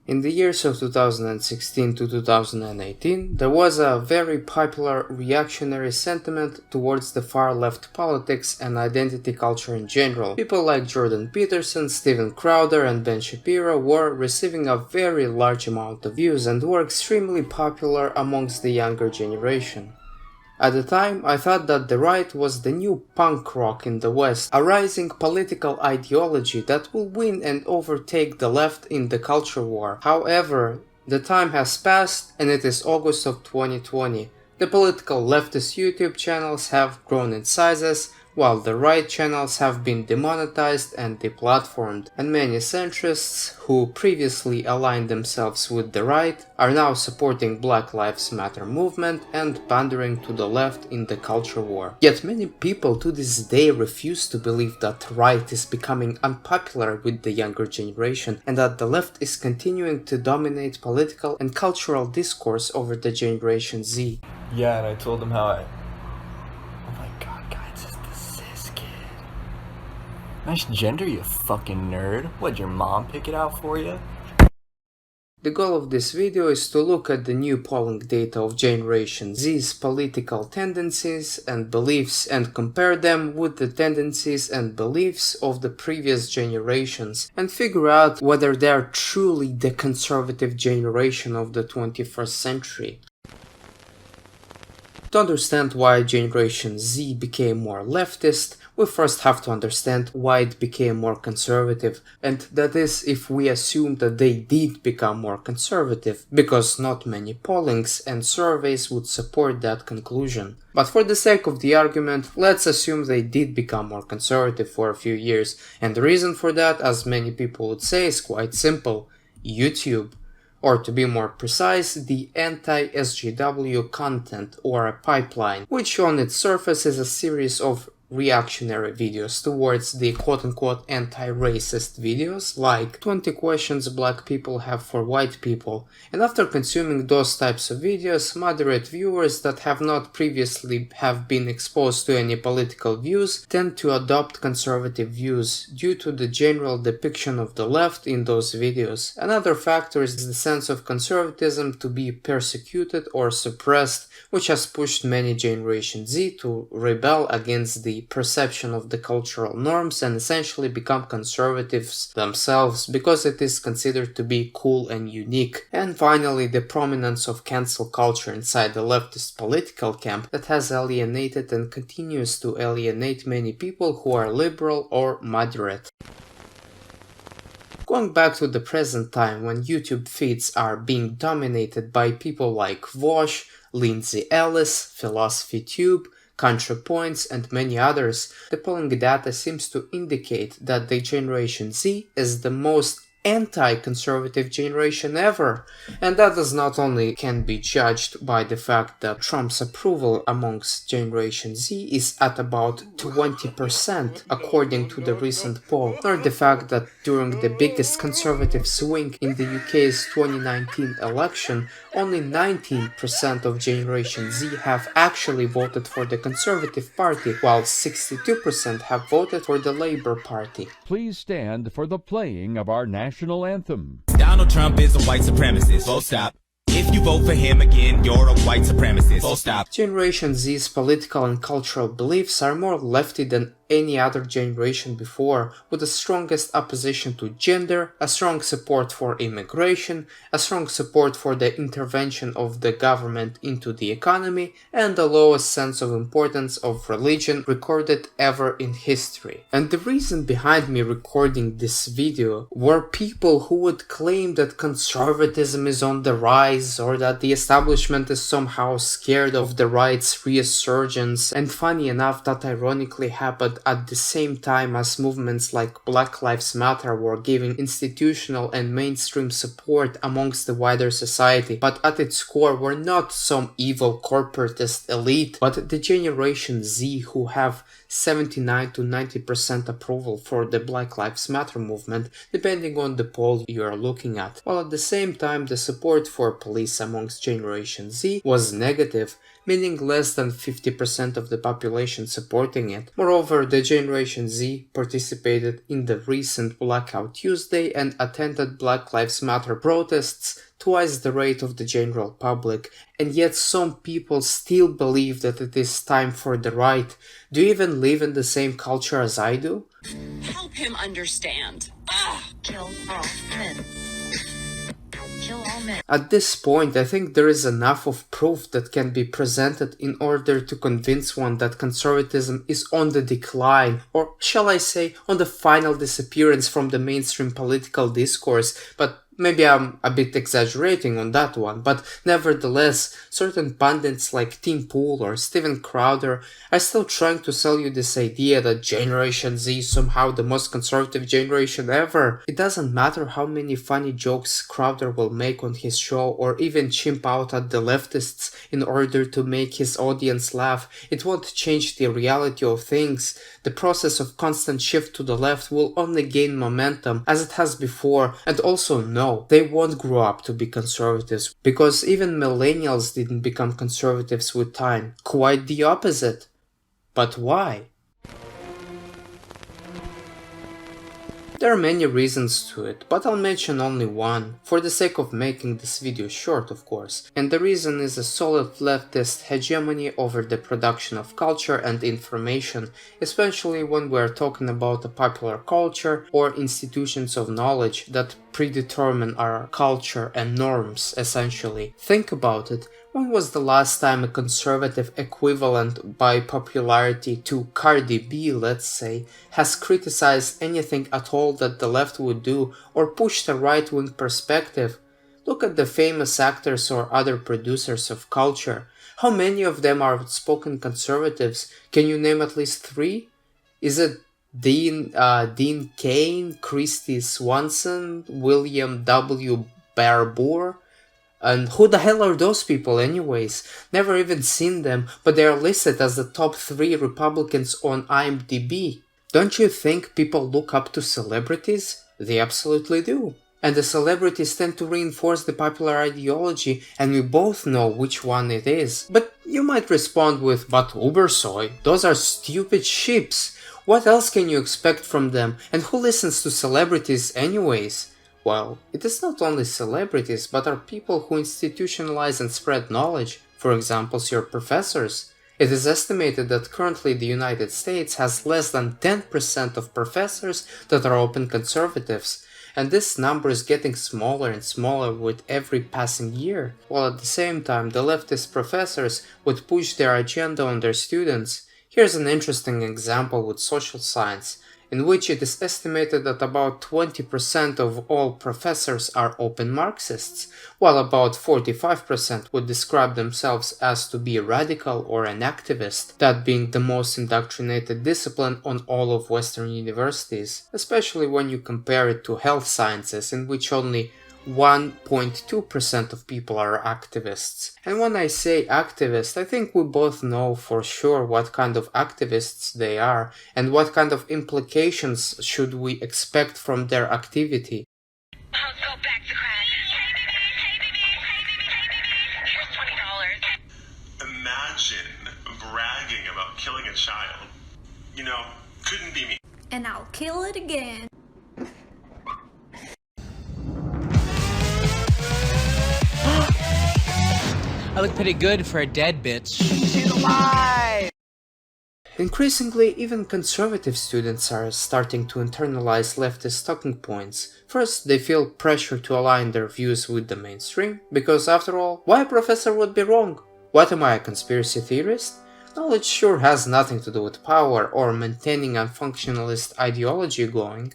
In the years of 2016 to 2018, there was a very popular reactionary sentiment towards the far-left politics and identity culture in general. People like Jordan Peterson, Steven Crowder and Ben Shapiro were receiving a very large amount of views and were extremely popular amongst the younger generation. At the time, I thought that the right was the new punk rock in the West, a rising political ideology that will win and overtake the left in the culture war. However, the time has passed and it is August of 2020. The political leftist YouTube channels have grown in sizes, while the right channels have been demonetized and deplatformed, and many centrists who previously aligned themselves with the right are now supporting Black Lives Matter movement and pandering to the left in the culture war. Yet many people to this day refuse to believe that the right is becoming unpopular with the younger generation and that the left is continuing to dominate political and cultural discourse over the Generation Z. Yeah, and I told them how nice gender, you fucking nerd. What'd your mom pick it out for you? The goal of this video is to look at the new polling data of Generation Z's political tendencies and beliefs and compare them with the tendencies and beliefs of the previous generations and figure out whether they are truly the conservative generation of the 21st century. To understand why Generation Z became more leftist, we first have to understand why it became more conservative, and that is if we assume that they did become more conservative, because not many pollings and surveys would support that conclusion. But for the sake of the argument, let's assume they did become more conservative for a few years, and the reason for that, as many people would say, is quite simple: YouTube. Or to be more precise, the anti-SJW content or a pipeline, which on its surface is a series of reactionary videos towards the quote-unquote anti-racist videos like 20 questions black people have for white people, and after consuming those types of videos, moderate viewers that have not previously have been exposed to any political views tend to adopt conservative views due to the general depiction of the left in those videos. Another factor is the sense of conservatism to be persecuted or suppressed, which has pushed many Generation Z to rebel against the perception of the cultural norms and essentially become conservatives themselves because it is considered to be cool and unique. And finally, the prominence of cancel culture inside the leftist political camp that has alienated and continues to alienate many people who are liberal or moderate. Going back to the present time when YouTube feeds are being dominated by people like Vosh, Lindsay Ellis, PhilosophyTube, ContraPoints and many others, the polling data seems to indicate that the Generation Z is the most anti-conservative generation ever, and that does not only can be judged by the fact that Trump's approval amongst Generation Z is at about 20% according to the recent poll, nor the fact that during the biggest conservative swing in the UK's 2019 election, only 19% of Generation Z have actually voted for the Conservative Party, while 62% have voted for the Labour Party. Please stand for the playing of our national anthem. Donald Trump is a white supremacist. Full stop. If you vote for him again, you're a white supremacist. Full stop. Generation Z's political and cultural beliefs are more lefty than any other generation before, with the strongest opposition to gender, a strong support for immigration, a strong support for the intervention of the government into the economy, and the lowest sense of importance of religion recorded ever in history. And the reason behind me recording this video were people who would claim that conservatism is on the rise or that the establishment is somehow scared of the right's resurgence, and funny enough that ironically happened at the same time as movements like Black Lives Matter were giving institutional and mainstream support amongst the wider society, but at its core were not some evil corporatist elite, but the Generation Z who have 79 to 90% approval for the Black Lives Matter movement, depending on the poll you are looking at, while at the same time the support for police amongst Generation Z was negative, meaning less than 50% of the population supporting it. Moreover, the Generation Z participated in the recent Blackout Tuesday and attended Black Lives Matter protests twice the rate of the general public, and yet some people still believe that it is time for the right. Do you even live in the same culture as I do? Help him understand. Kill all men. Kill all men. At this point, I think there is enough of proof that can be presented in order to convince one that conservatism is on the decline, or shall I say, on the final disappearance from the mainstream political discourse, but maybe I'm a bit exaggerating on that one, but nevertheless, certain pundits like Tim Pool or Steven Crowder are still trying to sell you this idea that Generation Z is somehow the most conservative generation ever. It doesn't matter how many funny jokes Crowder will make on his show or even chimp out at the leftists in order to make his audience laugh. It won't change the reality of things. The process of constant shift to the left will only gain momentum as it has before, and also no, they won't grow up to be conservatives, because even millennials didn't become conservatives with time. Quite the opposite. But why? There are many reasons to it, but I'll mention only one, for the sake of making this video short of course, and the reason is a solid leftist hegemony over the production of culture and information, especially when we're talking about a popular culture or institutions of knowledge that predetermine our culture and norms, essentially. Think about it. When was the last time a conservative equivalent by popularity to Cardi B, let's say, has criticized anything at all that the left would do or pushed a right-wing perspective? Look at the famous actors or other producers of culture. How many of them are outspoken conservatives? Can you name at least 3? Is it Dean Cain, Christy Swanson, William W. Barbour? And who the hell are those people anyways? Never even seen them, but they are listed as the top 3 Republicans on IMDb. Don't you think people look up to celebrities? They absolutely do. And the celebrities tend to reinforce the popular ideology, and we both know which one it is. But you might respond with, but Ubersoy, those are stupid sheeps. What else can you expect from them? And who listens to celebrities anyways? Well, it is not only celebrities, but are people who institutionalize and spread knowledge, for example, your professors. It is estimated that currently the United States has less than 10% of professors that are open conservatives, and this number is getting smaller and smaller with every passing year, while at the same time the leftist professors would push their agenda on their students. Here's an interesting example with social science, in which it is estimated that about 20% of all professors are open Marxists, while about 45% would describe themselves as to be radical or an activist, that being the most indoctrinated discipline on all of Western universities, especially when you compare it to health sciences, in which only 1.2% of people are activists. And when I say activist, I think we both know for sure what kind of activists they are and what kind of implications should we expect from their activity. I'll go back to crack. Here's $20. Imagine bragging about killing a child. You know, couldn't be me. And I'll kill it again. I look pretty good for a dead bitch. She's alive! Increasingly, even conservative students are starting to internalize leftist talking points. First, they feel pressure to align their views with the mainstream, because after all, why a professor would be wrong? What, am I a conspiracy theorist? Knowledge sure has nothing to do with power or maintaining a functionalist ideology going.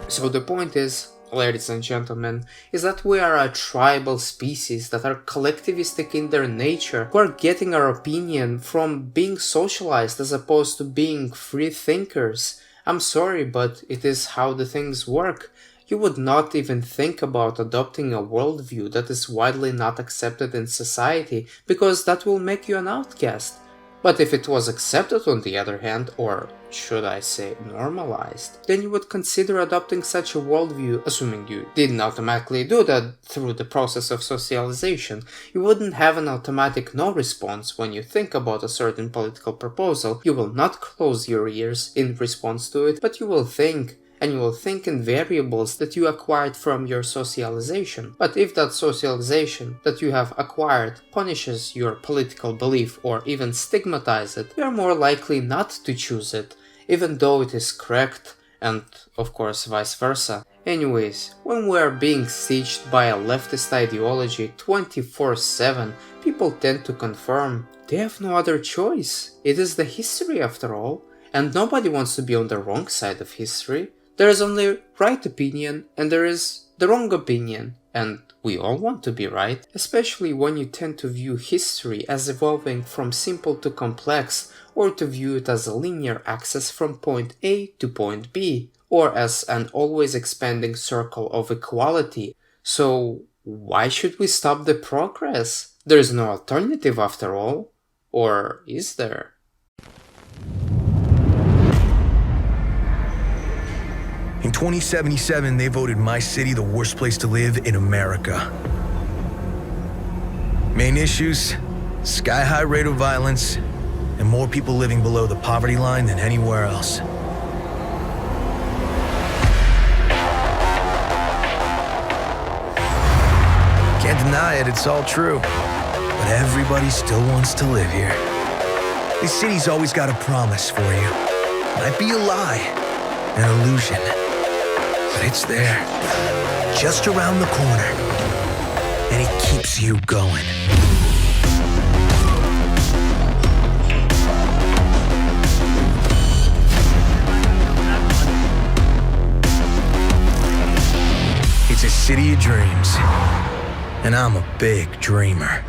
So the point is, ladies and gentlemen, is that we are a tribal species that are collectivistic in their nature, who are getting our opinion from being socialized as opposed to being free thinkers. I'm sorry, but it is how the things work. You would not even think about adopting a worldview that is widely not accepted in society, because that will make you an outcast. But if it was accepted on the other hand, or should I say normalized, then you would consider adopting such a worldview, assuming you didn't automatically do that through the process of socialization. You wouldn't have an automatic no response when you think about a certain political proposal. You will not close your ears in response to it, but you will think, and you will think in variables that you acquired from your socialization. But if that socialization that you have acquired punishes your political belief or even stigmatizes it, you are more likely not to choose it, even though it is correct, and of course vice versa. Anyways, when we are being sieged by a leftist ideology 24/7, people tend to confirm they have no other choice. It is the history after all, and nobody wants to be on the wrong side of history. There is only right opinion and there is the wrong opinion, and we all want to be right, especially when you tend to view history as evolving from simple to complex, or to view it as a linear axis from point A to point B, or as an always expanding circle of equality. So why should we stop the progress? There is no alternative after all, or is there? In 2077, they voted my city the worst place to live in America. Main issues: sky-high rate of violence, and more people living below the poverty line than anywhere else. Can't deny it, it's all true. But everybody still wants to live here. This city's always got a promise for you. Might be a lie, an illusion. But it's there, just around the corner, and it keeps you going. It's a city of dreams, and I'm a big dreamer.